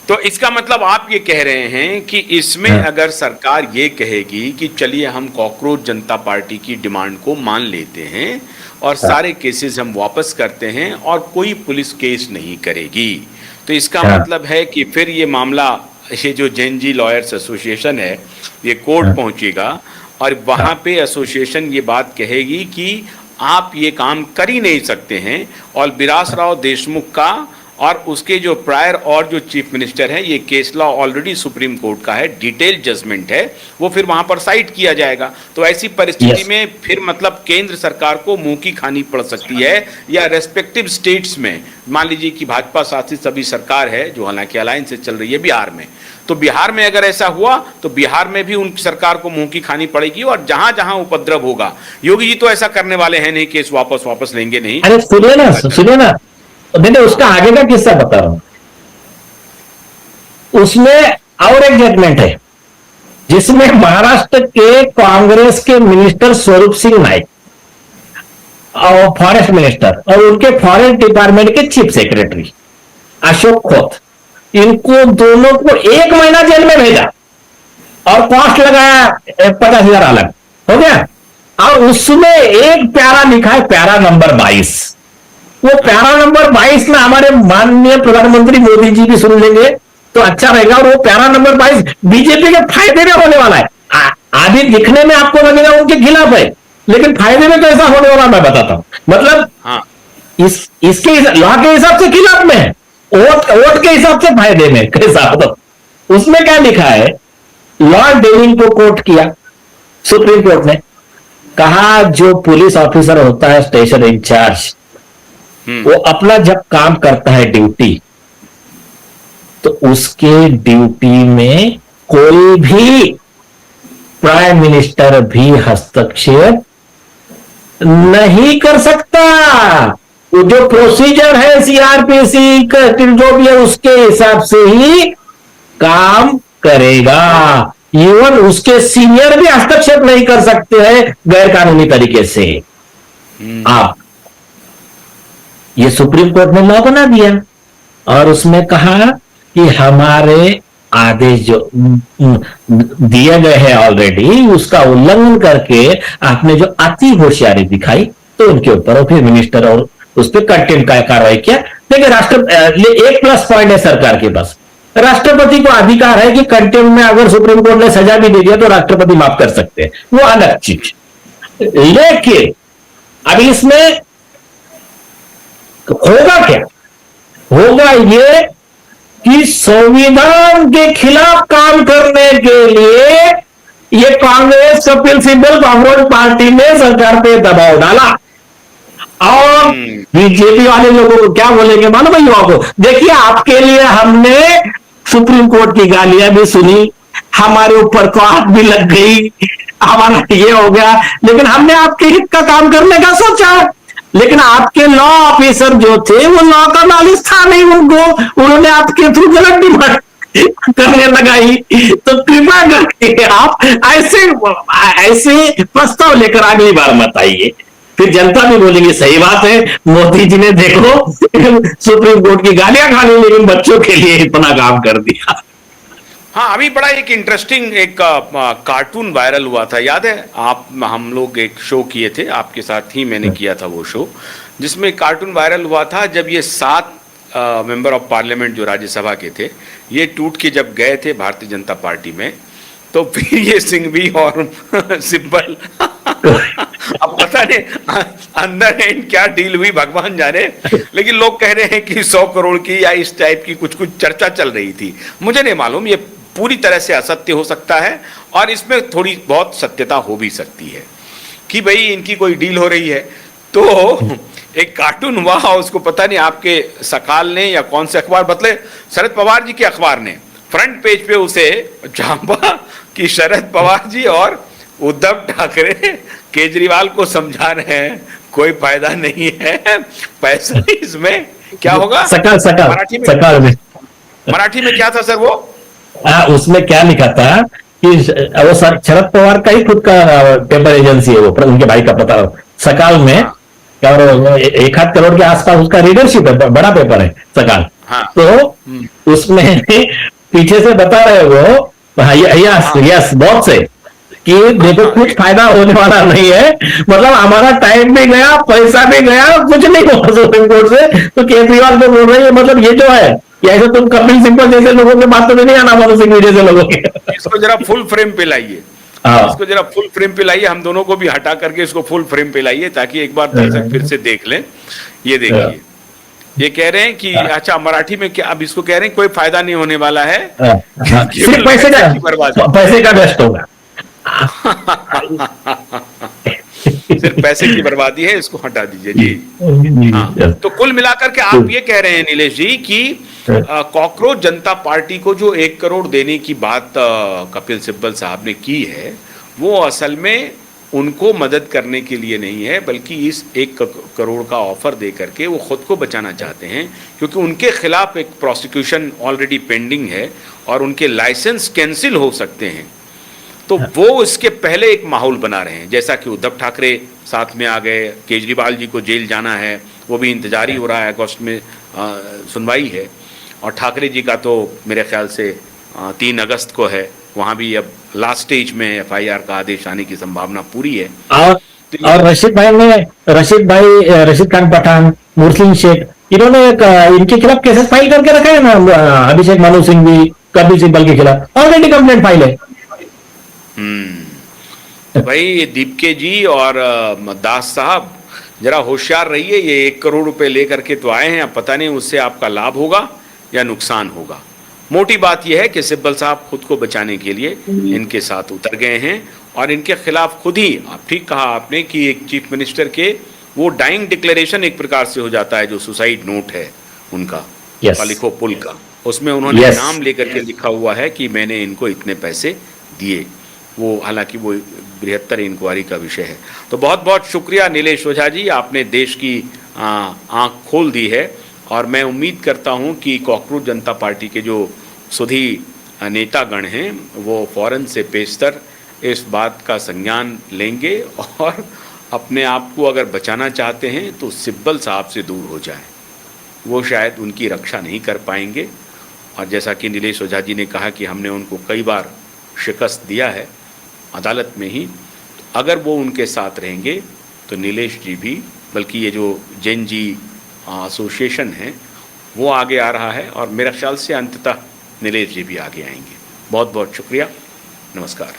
तो इसका मतलब आप ये कह रहे हैं कि इसमें हाँ, अगर सरकार ये कहेगी कि चलिए हम कॉकरोच जनता पार्टी की डिमांड को मान लेते हैं और हाँ, सारे केसेस हम वापस करते हैं और कोई पुलिस केस नहीं करेगी, तो इसका हाँ, मतलब है कि फिर ये मामला, ये जो जैन जी लॉयर्स एसोसिएशन है, ये कोर्ट हाँ, पहुंचेगा और वहां हाँ, पे एसोसिएशन ये बात कहेगी कि आप ये काम कर ही नहीं सकते हैं, और विलास राव देशमुख का और उसके जो प्रायर और जो चीफ मिनिस्टर हैं, ये case law already supreme court का है, डिटेल जजमेंट है, वो फिर वहां पर साइट किया जाएगा। तो ऐसी परिस्थिति यस, में फिर मतलब केंद्र सरकार को मुंह की खानी पड़ सकती है, या रेस्पेक्टिव स्टेट्स में, मान लीजिए कि भाजपा शासित सभी सरकार है जो हालांकि अलायंस से चल रही है बिहार में, तो बिहार में अगर ऐसा हुआ तो बिहार में भी उन सरकार को मुंह की खानी पड़ेगी, और जहां जहां उपद्रव होगा, योगी जी तो ऐसा करने वाले हैं नहीं, केस वापस वापस लेंगे नहीं। अरे सुनिए ना, मैंने उसका आगे का किस्सा बता रहा हूं। उसमें और एक जजमेंट है जिसमें महाराष्ट्र के कांग्रेस के मिनिस्टर स्वरूप सिंह नाइक और फॉरेस्ट मिनिस्टर और उनके फॉरेस्ट डिपार्टमेंट के चीफ सेक्रेटरी अशोक खोत, इनको दोनों को 1 महीना जेल में भेजा और कॉस्ट लगाया 50,000 अलग, हो गया। और उसमें एक प्यारा लिखा है, प्यारा नंबर 22। वो प्यारा नंबर 22 में हमारे माननीय प्रधानमंत्री मोदी जी भी सुन लेंगे तो अच्छा रहेगा। और वो प्यारा नंबर 22 बीजेपी के फायदे में होने वाला है। आदि दिखने में आपको लगेगा उनके खिलाफ है, लेकिन फायदे में कैसा होने वाला मैं बताता हूं। मतलब हाँ, इसके लॉ के हिसाब से खिलाफ में है, वोट के हिसाब से फायदे में कैसा हो। उसमें क्या लिखा है, लॉ डेलिंग को कोर्ट किया सुप्रीम कोर्ट ने, कहा जो पुलिस ऑफिसर होता है स्टेशन इंचार्ज, वो अपना जब काम करता है ड्यूटी, तो उसके ड्यूटी में कोई भी प्राइम मिनिस्टर भी हस्तक्षेप नहीं कर सकता। वो जो प्रोसीजर है सीआरपीसी का जो भी है उसके हिसाब से ही काम करेगा। इवन उसके सीनियर भी हस्तक्षेप नहीं कर सकते हैं गैर कानूनी तरीके से। आप ये सुप्रीम कोर्ट ने लॉ बना दिया और उसमें कहा कि हमारे आदेश जो दिए गए हैं ऑलरेडी, उसका उल्लंघन करके आपने जो अति होशियारी दिखाई तो उनके ऊपर फिर मिनिस्टर और उस पर कंटेम्प्ट का कार्रवाई किया। देखिए एक प्लस पॉइंट है सरकार के पास, राष्ट्रपति को अधिकार है कि कंटेम्प्ट में अगर सुप्रीम कोर्ट ने सजा भी दे दिया तो राष्ट्रपति माफ कर सकते हैं, वो अलग चीज। लेकिन अभी इसमें होगा क्या, होगा ये कि संविधान के खिलाफ काम करने के लिए ये कांग्रेस कपिल सिब्बल कांग्रेस पार्टी ने सरकार पे दबाव डाला। और बीजेपी वाले लोगों को क्या बोलेंगे मानो भाई, युवाओं को, देखिए आपके लिए हमने सुप्रीम कोर्ट की गालियां भी सुनी, हमारे ऊपर तो आग भी लग गई, हमारा ये हो गया, लेकिन हमने आपके हित का काम करने का सोचा। लेकिन आपके लॉ ऑफिसर जो थे वो लॉ का नॉलेज था नहीं उनको, उन्होंने आपके थ्रू गलत डिमांड करने लगाई। तो कृपा करके आप ऐसे ऐसे प्रस्ताव लेकर अगली बार मत आइए, फिर जनता भी बोलेंगे सही बात है, मोदी जी ने देखो सुप्रीम कोर्ट की गालियां खानी लेकिन बच्चों के लिए इतना काम कर दिया। हाँ, अभी बड़ा एक इंटरेस्टिंग एक कार्टून वायरल हुआ था, याद है आप, हम लोग एक शो किए थे आपके साथ ही, मैंने किया था वो शो, जिसमें कार्टून वायरल हुआ था जब ये 7 मेंबर ऑफ पार्लियामेंट जो राज्यसभा के थे, ये टूट के जब गए थे भारतीय जनता पार्टी में, तो फिर ये सिंघवी और सिब्बल अब पता नहीं अंदर एंड क्या डील हुई भगवान जाने, लेकिन लोग कह रहे हैं कि 100 करोड़ की या इस टाइप की कुछ कुछ चर्चा चल रही थी। मुझे नहीं मालूम, ये पूरी तरह से असत्य हो सकता है और इसमें थोड़ी बहुत सत्यता हो भी सकती है कि भाई इनकी कोई डील हो रही है। तो एक कार्टून हुआ, उसको पता नहीं आपके सकाल ने या कौन से अखबार, बदले शरद पवार जी के अखबार ने फ्रंट पेज पे उसे झांपा कि शरद पवार जी और उद्धव ठाकरे केजरीवाल को समझा रहे हैं कोई फायदा नहीं है, पैसा इसमें क्या होगा। सकाल मराठी में क्या था सर वो? उसमें क्या लिखा था कि वो शरद पवार का ही खुद का पेपर एजेंसी है, वो उनके भाई का पता सकाल में, और 1 आध करोड़ के आसपास उसका रीडरशिप है, बड़ा पेपर है सकाल। हाँ। तो उसमें पीछे से बता रहे वो, यस हाँ यस बहुत से, कि देखो हाँ कुछ फायदा होने वाला नहीं है, मतलब हमारा टाइम भी गया, पैसा भी गया, कुछ नहीं हुआ सुप्रीम कोर्ट से। तो केजरीवाल को बोल रहे हैं मतलब ये जो है, या ऐसे तुम कपिल सिब्बल जैसे लोगों के बात तो नहीं आना, मनु सिंह जैसे लोगों के। इसको जरा फुल फ्रेम पे लाइए, हाँ इसको जरा फुल फ्रेम पे लाइए, हम दोनों को भी हटा करके इसको फुल फ्रेम पे लाइए ताकि एक बार दर्शक फिर से देख लें। ये देखिए, ये कह रहे हैं कि अच्छा मराठी में क्या, अब इसको कह रहे हैं कोई फायदा नहीं होने वाला है, सिर्फ केवल पैसे पैसे का, की बर्बादी। पैसे का वेस्ट होगा। सिर्फ पैसे की बर्बादी है, इसको हटा दीजिए जी। हाँ, तो कुल मिलाकर के आप ये कह रहे हैं नीलेश जी कि कॉकरोच जनता पार्टी को जो 1 करोड़ देने की बात कपिल सिब्बल साहब ने की है, वो असल में उनको मदद करने के लिए नहीं है, बल्कि इस 1 करोड़ का ऑफर दे करके वो खुद को बचाना चाहते हैं, क्योंकि उनके खिलाफ एक प्रोसिक्यूशन ऑलरेडी पेंडिंग है और उनके लाइसेंस कैंसिल हो सकते हैं। तो वो इसके पहले एक माहौल बना रहे हैं, जैसा कि उद्धव ठाकरे साथ में आ गए, केजरीवाल जी को जेल जाना है, वो भी इंतजार ही हो रहा है, अगस्त में सुनवाई है, और ठाकरे जी का तो मेरे ख्याल से 3 अगस्त को है, वहाँ भी अब लास्ट स्टेज में FIR का आदेश आने की संभावना पूरी है। और रशीद खान पठान, मुरसिन शेख, इन्होंने इनके खिलाफ केसेस फाइल करके रखा है ना, अभिषेक मनु सिंह भी, कपिल सिब्बल के खिलाफ ऑलरेडी कंप्लेंट फाइल है। तो भाई दीपके जी और दास साहब जरा होशियार रहिए, ये 1 करोड़ रुपए लेकर के तो आए हैं, अब पता नहीं उससे आपका लाभ होगा या नुकसान होगा। मोटी बात यह है कि सिब्बल साहब खुद को बचाने के लिए इनके साथ उतर गए हैं और इनके खिलाफ खुद ही, आप ठीक कहा आपने कि एक चीफ मिनिस्टर के वो डाइंग डिक्लेरेशन एक प्रकार से हो जाता है, जो सुसाइड नोट है उनका, लिखो पुल का, उसमें उन्होंने नाम लेकर के लिखा हुआ है कि मैंने इनको इतने पैसे दिए। वो हालांकि वो बृहत्तर इंक्वायरी का विषय है। तो बहुत बहुत शुक्रिया नीलेश ओझा जी, आपने देश की आंख खोल दी है, और मैं उम्मीद करता हूं कि कॉकरोच जनता पार्टी के जो सुधी नेतागण हैं वो फौरन से पेशतर इस बात का संज्ञान लेंगे और अपने आप को अगर बचाना चाहते हैं तो सिब्बल साहब से दूर हो जाएं। वो शायद उनकी रक्षा नहीं कर पाएंगे, और जैसा कि नीलेश ओझा जी ने कहा कि हमने उनको कई बार शिकस्त दिया है अदालत में ही, अगर वो उनके साथ रहेंगे तो नीलेश जी भी, बल्कि ये जो जैन जी एसोसिएशन है वो आगे आ रहा है, और मेरा ख्याल से अंततः नीलेश जी भी आगे आएंगे। बहुत बहुत शुक्रिया, नमस्कार।